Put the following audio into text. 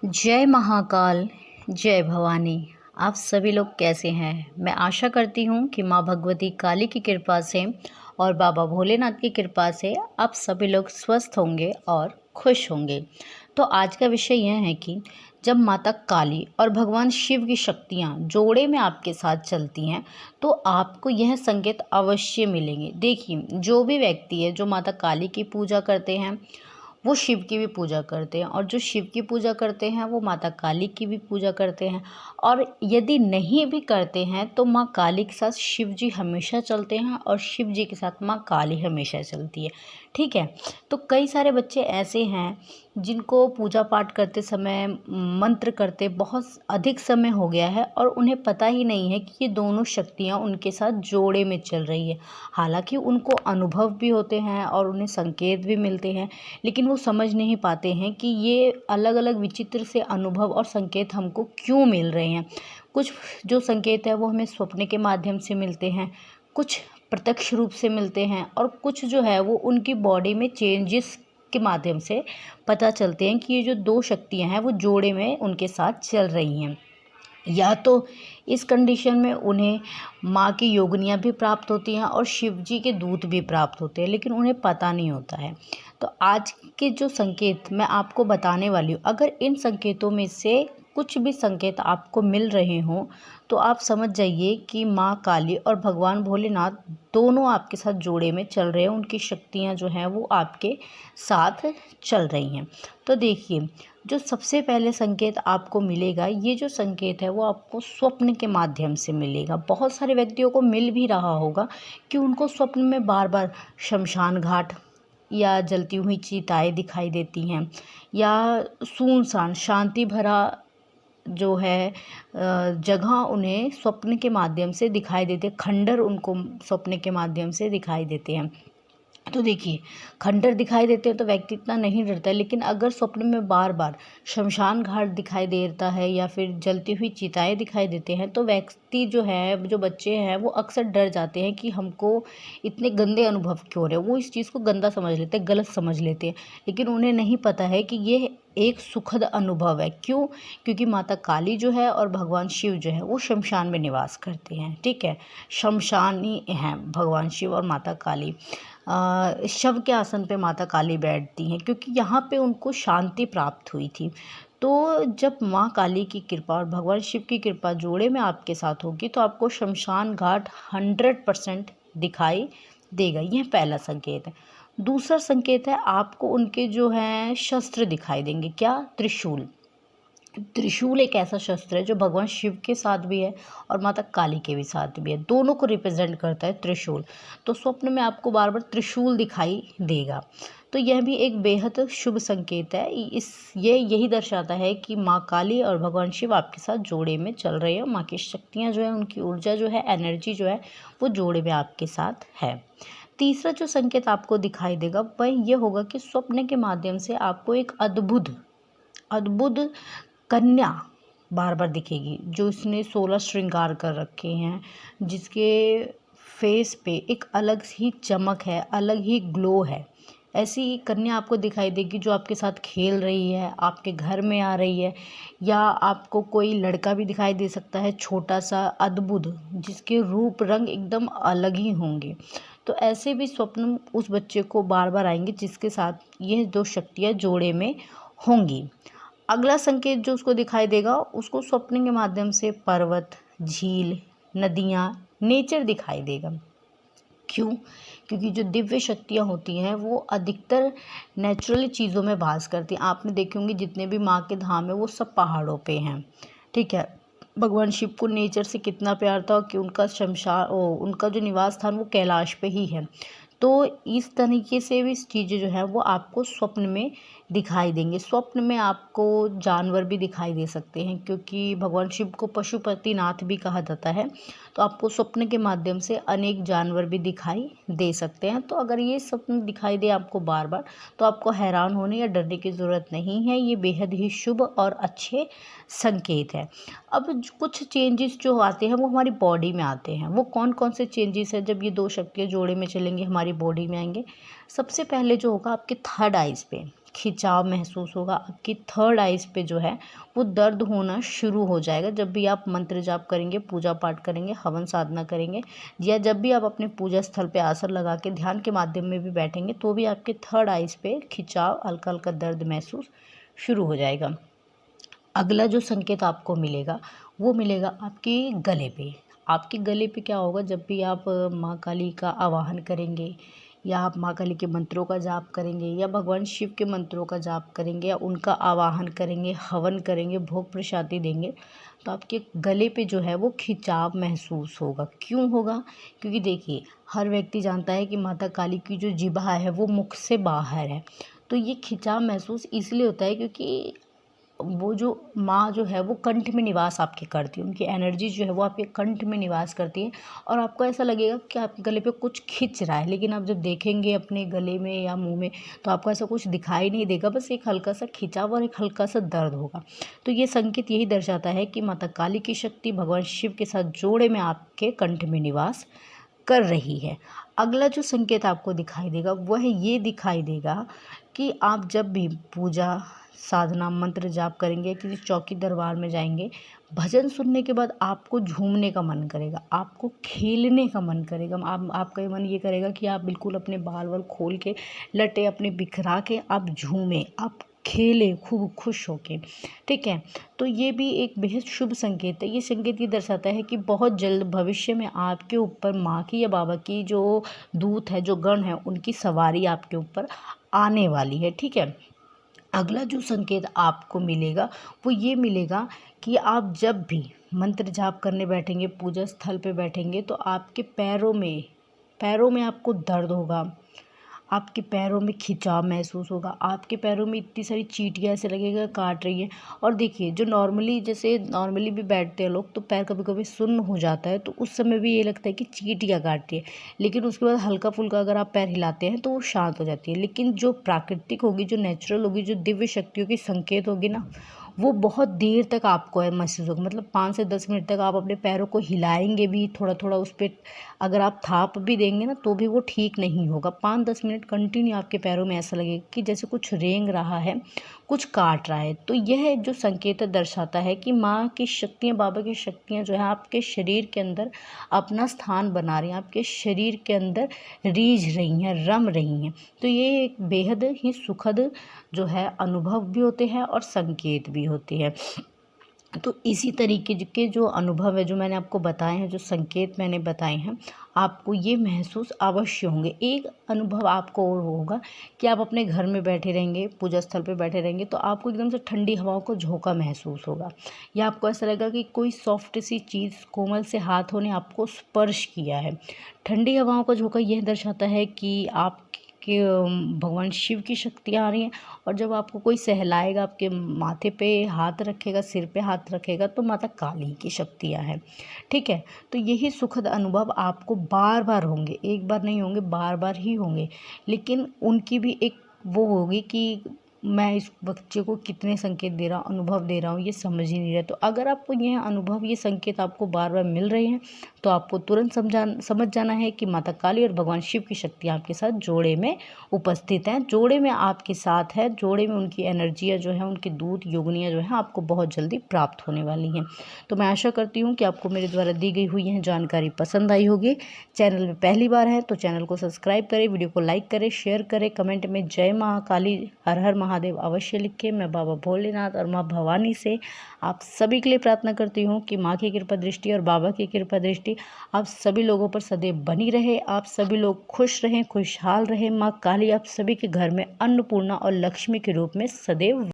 जय महाकाल, जय भवानी। आप सभी लोग कैसे हैं? मैं आशा करती हूँ कि माँ भगवती काली की कृपा से और बाबा भोलेनाथ की कृपा से आप सभी लोग स्वस्थ होंगे और खुश होंगे। तो आज का विषय यह है कि जब माता काली और भगवान शिव की शक्तियाँ जोड़े में आपके साथ चलती हैं, तो आपको यह संकेत अवश्य मिलेंगे। देखिए, जो भी व्यक्ति है जो माता काली की पूजा करते हैं, वो शिव की भी पूजा करते हैं, और जो शिव की पूजा करते हैं वो माता काली की भी पूजा करते हैं। और यदि नहीं भी करते हैं तो माँ काली के साथ शिव जी हमेशा चलते हैं और शिव जी के साथ माँ काली हमेशा चलती है। ठीक है। तो कई सारे बच्चे ऐसे हैं जिनको पूजा पाठ करते समय, मंत्र करते बहुत अधिक समय हो गया है और उन्हें पता ही नहीं है कि ये दोनों शक्तियाँ उनके साथ जोड़े में चल रही है। हालांकि उनको अनुभव भी होते हैं और उन्हें संकेत भी मिलते हैं, लेकिन वो समझ नहीं पाते हैं कि ये अलग अलग विचित्र से अनुभव और संकेत हमको क्यों मिल रहे हैं। कुछ जो संकेत है वो हमें स्वप्न के माध्यम से मिलते हैं, कुछ प्रत्यक्ष रूप से मिलते हैं, और कुछ जो है वो उनकी बॉडी में चेंजेस के माध्यम से पता चलते हैं कि ये जो दो शक्तियां हैं वो जोड़े में उनके साथ चल रही हैं। या तो इस कंडीशन में उन्हें माँ की योगनियाँ भी प्राप्त होती हैं और शिव जी के दूत भी प्राप्त होते हैं, लेकिन उन्हें पता नहीं होता है। तो आज के जो संकेत मैं आपको बताने वाली हूँ, अगर इन संकेतों में से कुछ भी संकेत आपको मिल रहे हों तो आप समझ जाइए कि माँ काली और भगवान भोलेनाथ दोनों आपके साथ जोड़े में चल रहे हैं। उनकी शक्तियाँ जो हैं वो आपके साथ चल रही हैं। तो देखिए, जो सबसे पहले संकेत आपको मिलेगा, ये जो संकेत है वो आपको स्वप्न के माध्यम से मिलेगा। बहुत सारे व्यक्तियों को मिल भी रहा होगा कि उनको स्वप्न में बार बार शमशान घाट या जलती हुई चिताएं दिखाई देती हैं, या सुनसान शांति भरा जो है जगह उन्हें स्वप्न के माध्यम से दिखाई देते, खंडर उनको स्वप्न के माध्यम से दिखाई देते हैं। तो देखिए, खंडर दिखाई देते हैं तो व्यक्ति इतना नहीं डरता है, लेकिन अगर स्वप्न में बार बार शमशान घाट दिखाई देता है या फिर जलती हुई चिताएं दिखाई देते हैं तो व्यक्ति जो है, जो बच्चे हैं, वो अक्सर डर जाते हैं कि हमको इतने गंदे अनुभव क्यों हो रहे हैं। वो इस चीज़ को गंदा समझ लेते हैं, गलत समझ लेते हैं, लेकिन उन्हें नहीं पता है कि ये एक सुखद अनुभव है। क्यों? क्योंकि माता काली जो है और भगवान शिव जो है वो शमशान में निवास करते हैं। ठीक है, शमशानी हैं भगवान शिव और माता काली। शव के आसन पे माता काली बैठती हैं क्योंकि यहाँ पे उनको शांति प्राप्त हुई थी। तो जब माँ काली की कृपा और भगवान शिव की कृपा जोड़े में आपके साथ होगी तो आपको शमशान घाट 100% दिखाई देगा। यह पहला संकेत है। दूसरा संकेत है, आपको उनके जो हैं शस्त्र दिखाई देंगे। क्या? त्रिशूल। त्रिशूल एक ऐसा शस्त्र है जो भगवान शिव के साथ भी है और माता काली के भी साथ भी है, दोनों को रिप्रेजेंट करता है त्रिशूल। तो स्वप्न में आपको बार बार त्रिशूल दिखाई देगा। तो यह भी एक बेहद शुभ संकेत है। यही दर्शाता है कि माँ काली और भगवान शिव आपके साथ जोड़े में चल रहे हैं। माँ की शक्तियाँ जो है, उनकी ऊर्जा जो है, एनर्जी जो है, वो जोड़े में आपके साथ है। तीसरा जो संकेत आपको दिखाई देगा वह ये होगा कि स्वप्न के माध्यम से आपको एक अद्भुत अद्भुत कन्या बार बार दिखेगी, जो इसने 16 श्रृंगार कर रखे हैं, जिसके फेस पे एक अलग ही चमक है, अलग ही ग्लो है। ऐसी कन्या आपको दिखाई देगी जो आपके साथ खेल रही है, आपके घर में आ रही है, या आपको कोई लड़का भी दिखाई दे सकता है, छोटा सा अद्भुत, जिसके रूप रंग एकदम अलग ही होंगे। तो ऐसे भी स्वप्न उस बच्चे को बार बार आएंगे जिसके साथ ये दो शक्तियाँ जोड़े में होंगी। अगला संकेत जो उसको दिखाई देगा, उसको स्वप्न के माध्यम से पर्वत, झील, नदियाँ, नेचर दिखाई देगा। क्यों? क्योंकि जो दिव्य शक्तियाँ होती हैं वो अधिकतर नेचुरल चीज़ों में वास करती हैं। आपने देखे होंगे जितने भी माँ के धाम है वो सब पहाड़ों पे हैं। ठीक है। भगवान शिव को नेचर से कितना प्यार था कि उनका जो निवास स्थान वो कैलाश पे ही है। तो इस तरीके से भी चीज़ें जो है वो आपको स्वप्न में दिखाई देंगे। स्वप्न में आपको जानवर भी दिखाई दे सकते हैं, क्योंकि भगवान शिव को पशुपतिनाथ भी कहा जाता है। तो आपको स्वप्न के माध्यम से अनेक जानवर भी दिखाई दे सकते हैं। तो अगर ये स्वप्न दिखाई दे आपको बार बार, तो आपको हैरान होने या डरने की ज़रूरत नहीं है। ये बेहद ही शुभ और अच्छे संकेत है। अब कुछ चेंजेस जो आते हैं वो हमारी बॉडी में आते हैं। वो कौन कौन से चेंजेस हैं जब ये दो शक्तियाँ जोड़े में चलेंगी, हमारी बॉडी में आएंगे? सबसे पहले जो होगा आपके थर्ड आइज़ पे। खिंचाव महसूस होगा, आपकी थर्ड आइज़ पे जो है वो दर्द होना शुरू हो जाएगा। जब भी आप मंत्र जाप करेंगे, पूजा पाठ करेंगे, हवन साधना करेंगे, या जब भी आप अपने पूजा स्थल पे आसन लगा के ध्यान के माध्यम में भी बैठेंगे, तो भी आपके थर्ड आइज़ पे खिंचाव, हल्का हल्का दर्द महसूस शुरू हो जाएगा। अगला जो संकेत आपको मिलेगा वो मिलेगा आपके गले पे। आपके गले पे क्या होगा, जब भी आप माँ काली का आवाहन करेंगे, या आप माँ काली के मंत्रों का जाप करेंगे, या भगवान शिव के मंत्रों का जाप करेंगे, या उनका आवाहन करेंगे, हवन करेंगे, भोग प्रसादी देंगे, तो आपके गले पे जो है वो खिंचाव महसूस होगा। क्यों होगा? क्योंकि देखिए, हर व्यक्ति जानता है कि माता काली की जो जिह्वा है वो मुख से बाहर है। तो ये खिंचाव महसूस इसलिए होता है क्योंकि वो जो माँ जो है वो कंठ में निवास आपके करती है, उनकी एनर्जी जो है वो आपके कंठ में निवास करती है, और आपको ऐसा लगेगा कि आपके गले पे कुछ खिंच रहा है, लेकिन आप जब देखेंगे अपने गले में या मुंह में, तो आपको ऐसा कुछ दिखाई नहीं देगा, बस एक हल्का सा खिंचाव और एक हल्का सा दर्द होगा। तो ये संकेत यही दर्शाता है कि माता काली की शक्ति भगवान शिव के साथ जोड़े में आपके कंठ में निवास कर रही है। अगला जो संकेत आपको दिखाई देगा वह ये दिखाई देगा कि आप जब भी पूजा साधना मंत्र जाप करेंगे, किसी चौकी दरबार में जाएंगे, भजन सुनने के बाद आपको झूमने का मन करेगा, आपको खेलने का मन करेगा। आपका ये मन ये करेगा कि आप बिल्कुल अपने बाल वाल खोल के, लटे अपने बिखरा के आप झूमें, आप खेले खूब खुश होके। ठीक है, तो ये भी एक बेहद शुभ संकेत है। ये संकेत ये दर्शाता है कि बहुत जल्द भविष्य में आपके ऊपर माँ की या बाबा की जो दूत है, जो गण है, उनकी सवारी आपके ऊपर आने वाली है। ठीक है, अगला जो संकेत आपको मिलेगा वो ये मिलेगा कि आप जब भी मंत्र जाप करने बैठेंगे, पूजा स्थल पे बैठेंगे, तो आपके पैरों में आपको दर्द होगा, आपके पैरों में खिंचाव महसूस होगा, आपके पैरों में इतनी सारी चींटियाँ ऐसे लगेगा काट रही हैं। और देखिए, जो नॉर्मली भी बैठते हैं लोग, तो पैर कभी कभी सुन्न हो जाता है, तो उस समय भी ये लगता है कि चींटियाँ काट रही है, लेकिन उसके बाद हल्का फुल्का अगर आप पैर हिलाते हैं तो वो शांत हो जाती है। लेकिन जो प्राकृतिक होगी, जो नेचुरल होगी, जो दिव्य शक्तियों की संकेत होगी ना, वो बहुत देर तक आपको है महसूस होगा। मतलब 5 से 10 मिनट तक आप अपने पैरों को हिलाएंगे भी, थोड़ा थोड़ा उस पर अगर आप थाप भी देंगे ना, तो भी वो ठीक नहीं होगा। 5-10 मिनट कंटिन्यू आपके पैरों में ऐसा लगेगा कि जैसे कुछ रेंग रहा है, कुछ काट रहा है। तो यह जो संकेत दर्शाता है कि माँ की शक्तियाँ, बाबा की शक्तियाँ जो है आपके शरीर के अंदर अपना स्थान बना रही हैं, आपके शरीर के अंदर रीझ रही हैं, रम रही हैं। तो ये एक बेहद ही सुखद जो है अनुभव भी होते हैं और संकेत भी होते हैं। तो इसी तरीके के जो अनुभव है, जो मैंने आपको बताए हैं, जो संकेत मैंने बताए हैं, आपको ये महसूस अवश्य होंगे। एक अनुभव आपको और होगा कि आप अपने घर में बैठे रहेंगे, पूजा स्थल पे बैठे रहेंगे, तो आपको एकदम से ठंडी हवाओं को झोंका महसूस होगा, या आपको ऐसा लगेगा कि कोई सॉफ्ट सी चीज़, कोमल से हाथों ने आपको स्पर्श किया है। ठंडी हवाओं का झोंका यह दर्शाता है कि आप कि भगवान शिव की शक्तियाँ आ रही हैं। और जब आपको कोई सहलाएगा, आपके माथे पे हाथ रखेगा, सिर पे हाथ रखेगा, तो माता काली की शक्तियाँ हैं। ठीक है, तो यही सुखद अनुभव आपको बार बार होंगे, एक बार नहीं होंगे, बार बार ही होंगे। लेकिन उनकी भी एक वो होगी कि मैं इस बच्चे को कितने संकेत दे रहा हूँ, अनुभव दे रहा हूँ, ये समझ ही नहीं रहा। तो अगर आपको यह अनुभव, ये संकेत आपको बार बार मिल रहे हैं, तो आपको तुरंत समझ जाना है कि माता काली और भगवान शिव की शक्तियाँ आपके साथ जोड़े में उपस्थित हैं, जोड़े में आपके साथ है, जोड़े में उनकी एनर्जियाँ जो हैं, उनके दूत योगिनियाँ जो हैं, आपको बहुत जल्दी प्राप्त होने वाली हैं। तो मैं आशा करती हूँ कि आपको मेरे द्वारा दी गई हुई यह जानकारी पसंद आई होगी। चैनल में पहली बार है तो चैनल को सब्सक्राइब करें, वीडियो को लाइक करें, शेयर करें, कमेंट में जय महाकाली, हर हर महादेव अवश्य लिखें। मैं बाबा भोलेनाथ और माँ भवानी से आप सभी के लिए प्रार्थना करती हूँ कि माँ की कृपा दृष्टि और बाबा की कृपा दृष्टि आप सभी लोगों पर सदैव बनी रहे, आप सभी लोग खुश रहें, खुशहाल रहें। माँ काली आप सभी के घर में अन्नपूर्णा और लक्ष्मी के रूप में सदैव